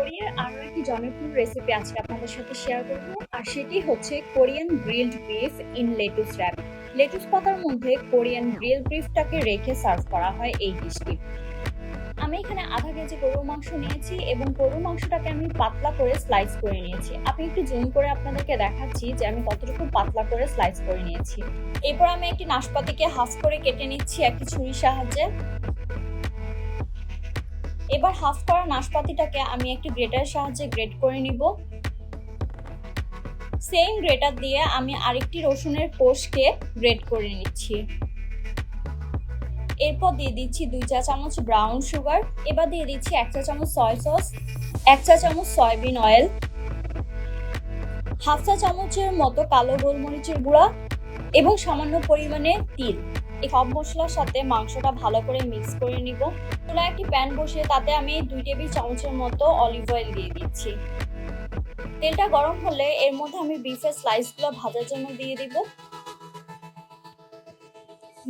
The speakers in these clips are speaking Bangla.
কোরিয়ার আরো একটি জনপ্রিয় রেসিপি আজকে আপনাদের সাথে শেয়ার করব, আর সেটি হচ্ছে Korean grilled beef in lettuce wrap. Lettuce পাতার মধ্যে কোরিয়ান গ্রিলড বিফটাকে রেখে সার্ভ করা হয় এই ডিশটি। আমি এখানে আধা কেজি গরুর মাংস নিয়েছি এবং গরুর মাংসটাকে আমি পাতলা করে স্লাইস করে নিয়েছি। আমি একটু জুম করে আপনাদেরকে দেখাচ্ছি যে আমি কতটুকু পাতলা করে স্লাইস করে নিয়েছি। এরপর আমি একটি নাশপাতিকে হাফ করে কেটে নিচ্ছি একটি ছুরির সাহায্যে। এবার হাফ করা নাশপাতিটাকে আমি একটি গ্রেটারের সাহায্যে গ্রেট করে নিব। সেম গ্রেটার দিয়ে আমি আরেকটি রসুনের কোষকে গ্রেট করে নিচ্ছি। এরপর দিয়ে দিচ্ছি 2 চা চামচ ব্রাউন সুগার। এবার দিয়ে দিচ্ছি 1 চা চামচ সয় সস, 1 চা চামচ সয়াবিন অয়েল, হাফ চা চামচের মতো কালো গোলমরিচের গুঁড়া এবং সামান্য পরিমাণে তিল। এই সব মশলার সাথে মাংসটা ভালো করে মিক্স করে নিব। চুলায় একটি প্যান বসিয়ে তাতে আমি 2 টেবিল চামচের মতো অলিভ অয়েল দিয়ে দিচ্ছি। তেলটা গরম হলে এর মধ্যে আমি বিফের স্লাইসগুলো ভাজার জন্য দিয়ে দিব।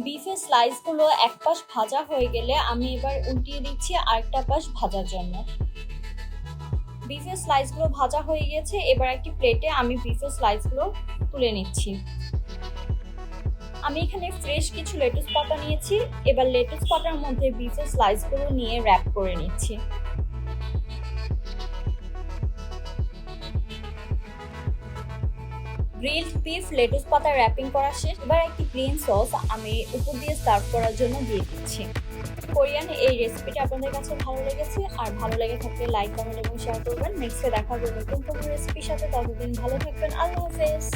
বিফের স্লাইসগুলো এক পাশ ভাজা হয়ে গেলে আমি এবার উল্টিয়ে দিচ্ছি আরেকটা পাশ ভাজার জন্য। বিফের স্লাইসগুলো ভাজা হয়ে গেছে, এবার একটি প্লেটে আমি বিফের স্লাইসগুলো তুলে নিচ্ছি। আমি এখানে ফ্রেশ কিছু লেটুস পাতা নিয়েছি। এবার লেটুস পাতার মধ্যে বিফের স্লাইসগুলো নিয়ে র‍্যাপ করে নিচ্ছি। গ্রিলড বিফ লেটুস পাতা র‍্যাপিং করা শেষ। এবার একটি গ্রিন সস আমি উপর দিয়ে সার্ভ করার জন্য দিয়ে দিচ্ছি। কোরিয়ান এই রেসিপিটা আপনাদের কাছে ভালো লেগেছে, আর ভালো লেগে থাকলে লাইক, কমেন্ট এবং শেয়ার করবেন। নেক্সটে দেখা হবে নতুন কোনো রেসিপির সাথে। ততদিন ভালো থাকবেন। আল্লাহ হাফেজ।